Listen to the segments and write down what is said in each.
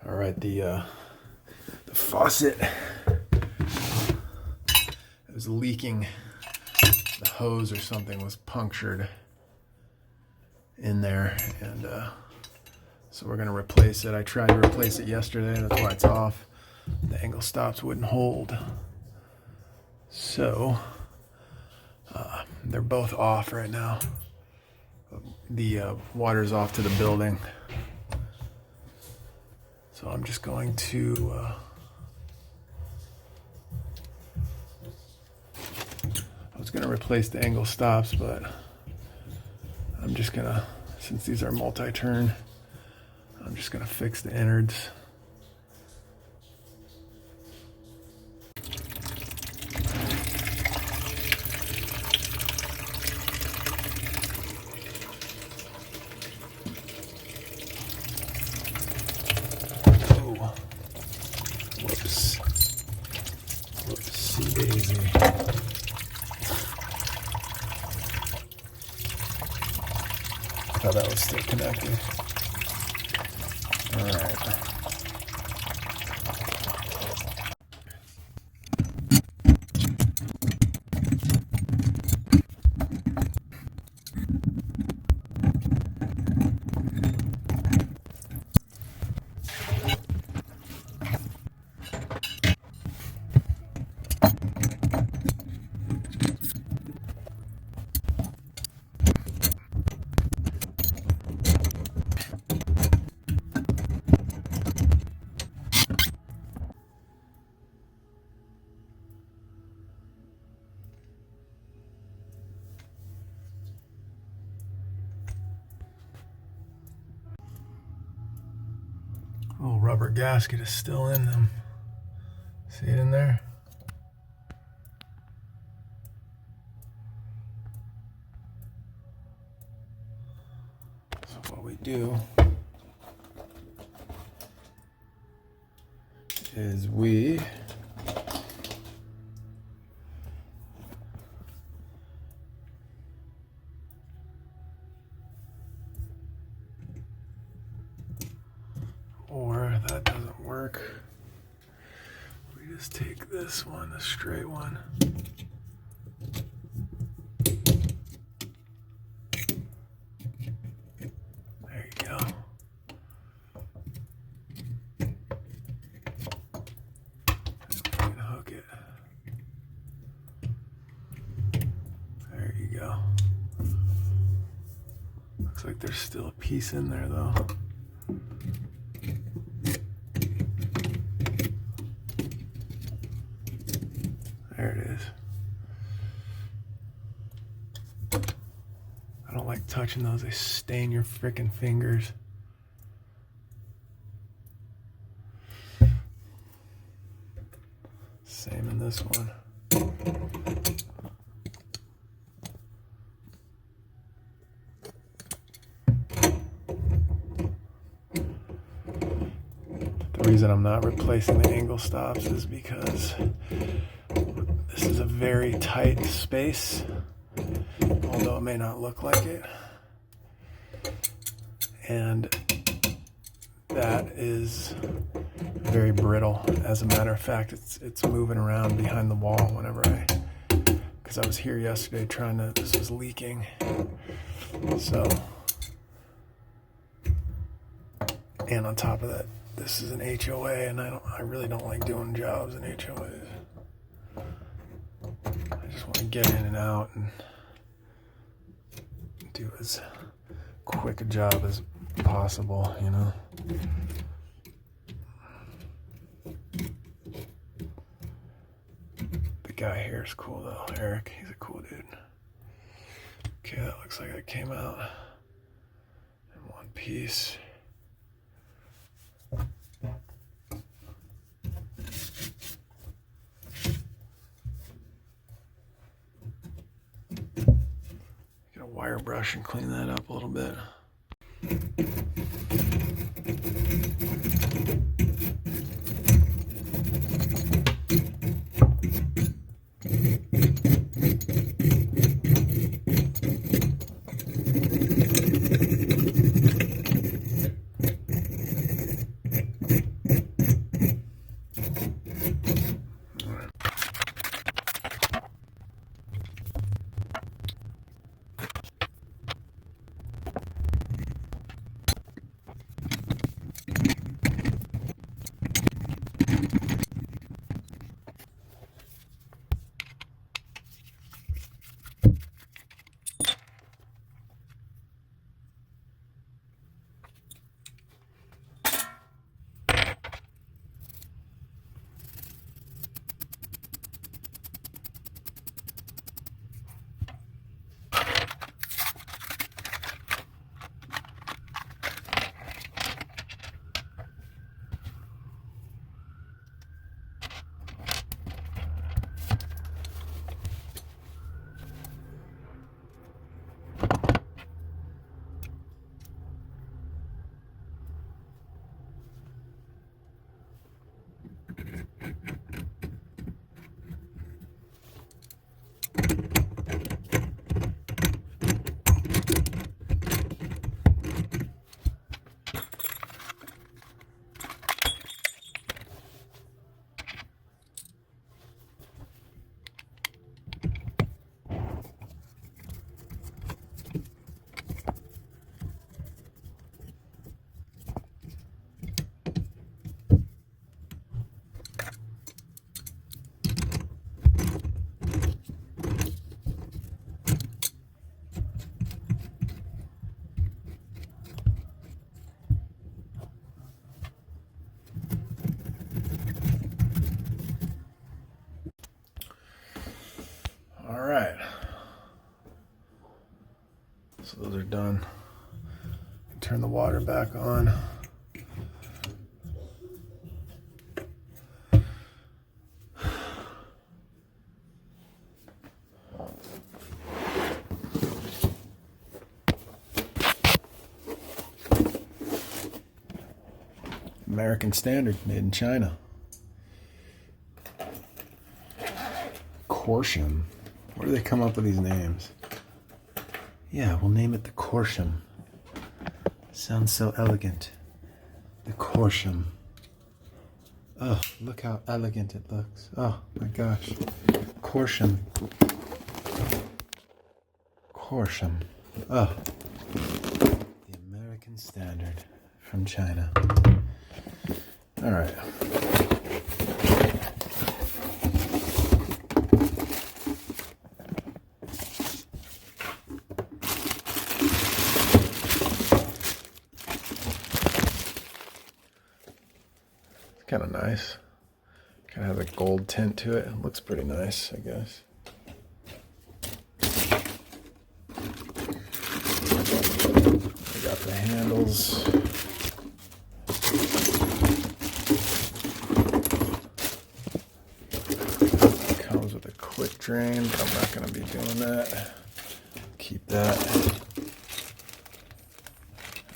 All right, the faucet was leaking. The hose or something was punctured in there, and so we're gonna replace it. I tried to replace it yesterday. That's why it's off. The angle stops wouldn't hold. So they're both off right now. The water's off to the building. So I'm just going to I was going to replace the angle stops, but I'm just going to, since these are multi-turn, I'm just going to fix the innards. Whoopsie daisy. I thought that was still connected. All right. Little rubber gasket is still in them. See it in there? So what we do is we or if that doesn't work, we just take this one, the straight one. There you go. And hook it. There you go. Looks like there's still a piece in there though. There it is. I don't like touching those. They stain your frickin' fingers. Same in this one. The reason I'm not replacing the angle stops is because this is a very tight space, although it may not look like it. And that is very brittle. As a matter of fact, it's moving around behind the wall whenever because I was here yesterday trying to, this was leaking. So, and on top of that, this is an HOA, and I really don't like doing jobs in HOAs. I just want to get in and out and do as quick a job as possible, you know. The guy here is cool though, Eric. He's a cool dude. Okay, that looks like it came out in one piece. Get a wire brush and clean that up a little bit. done. Turn the water back on. American Standard, made in China. Corsham. Where do they come up with these names? Yeah, we'll name it the Corsham. Sounds so elegant. The Corsham. Oh, look how elegant it looks. Oh my gosh. Corsham. Corsham. Oh. The American Standard from China. All right. It's kind of nice. Kind of has a gold tint to it. It looks pretty nice, I guess. I got the handles. Quick drain, but I'm not going to be doing that. Keep that.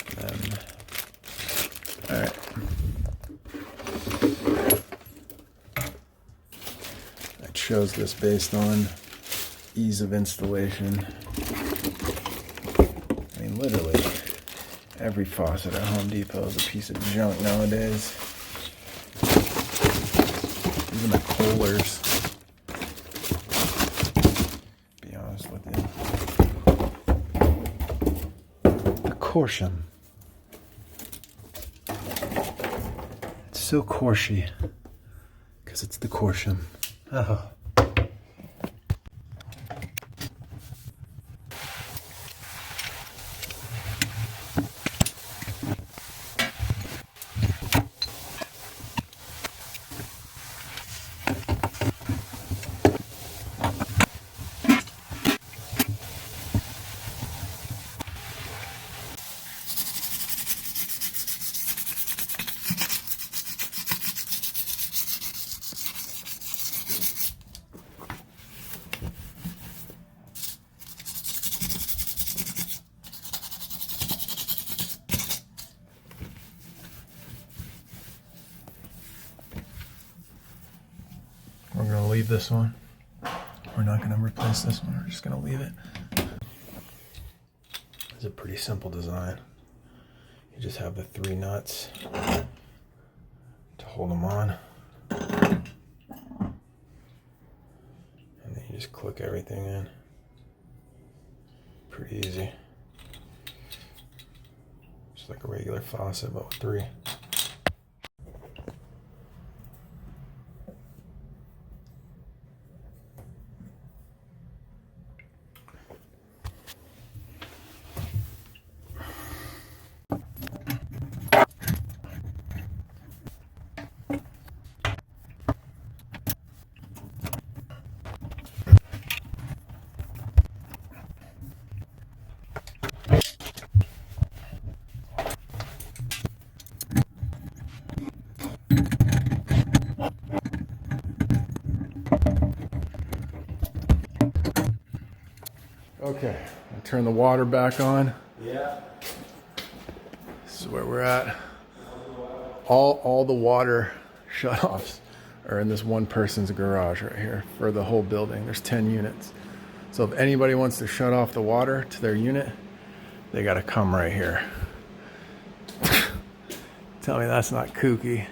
And then, all right. I chose this based on ease of installation. I mean, literally, every faucet at Home Depot is a piece of junk nowadays. Even the Kohlers. Corsham. It's so Corshy because it's the Corsham. Oh. We're going to leave this one. We're not going to replace this one. We're just going to leave it. It's a pretty simple design. You just have the 3 nuts to hold them on. And then you just click everything in. Pretty easy. Just like a regular faucet, but with 3. Okay, I'll turn the water back on. Yeah. This is where we're at. All the water shutoffs are in this one person's garage right here for the whole building. There's 10 units. So if anybody wants to shut off the water to their unit, they gotta come right here. Tell me that's not kooky.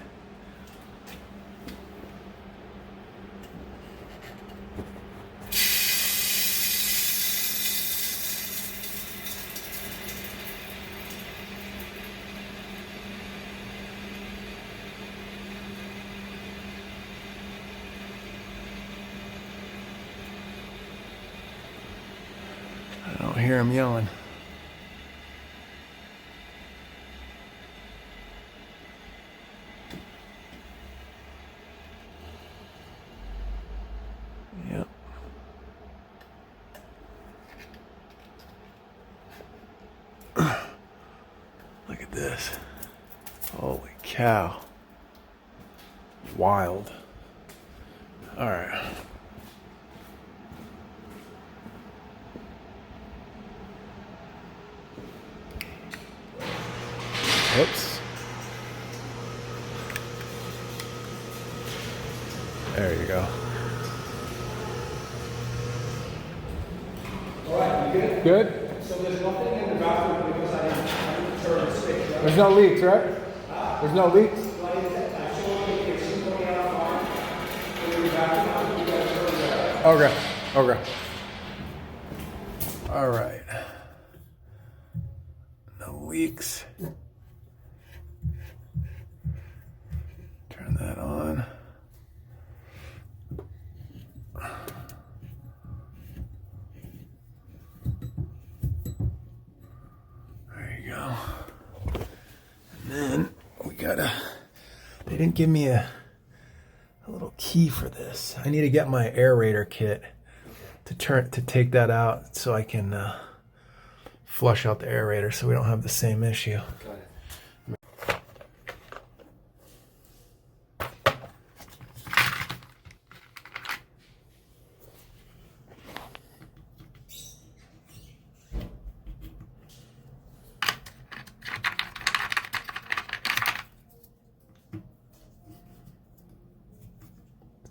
I don't hear him yelling. Yep. Look at this. Holy cow. Wild. All right. Oops. There you go. All right, you good? Good? So there's nothing in the bathroom because I didn't turn the switch, right? There's no leaks, right? There's no leaks? Like, I showed you the AC going out of line. So the bathroom, you gotta turn that. Okay. Okay. All right. No leaks. Turn that on. There you go. And then we gotta, they didn't give me a little key for this. I need to get my aerator kit to take that out so I can flush out the aerator so we don't have the same issue. Got it.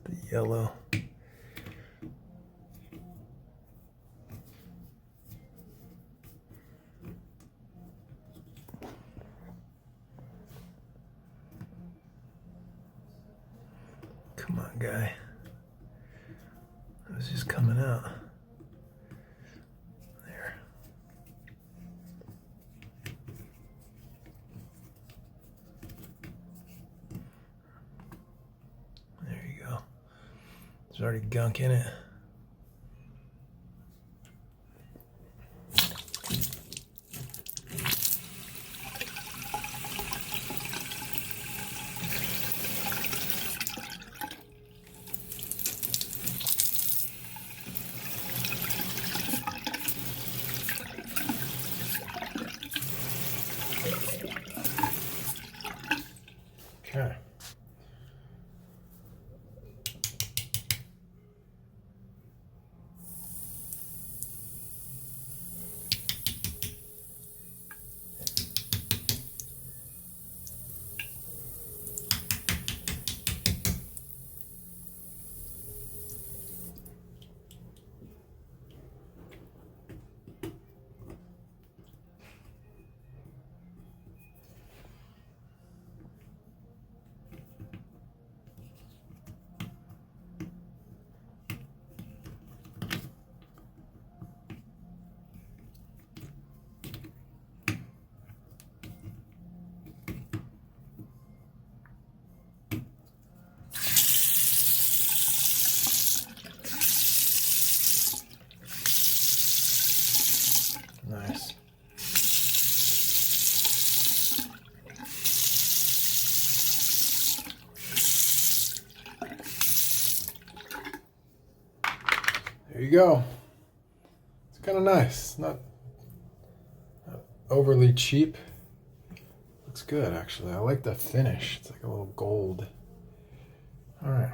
The yellow. Come on, guy. It was just coming out. There. There you go. There's already gunk in it. Okay. Nice. There you go. It's kind of nice. Not overly cheap. Looks good, actually. I like the finish. It's like a little gold. All right.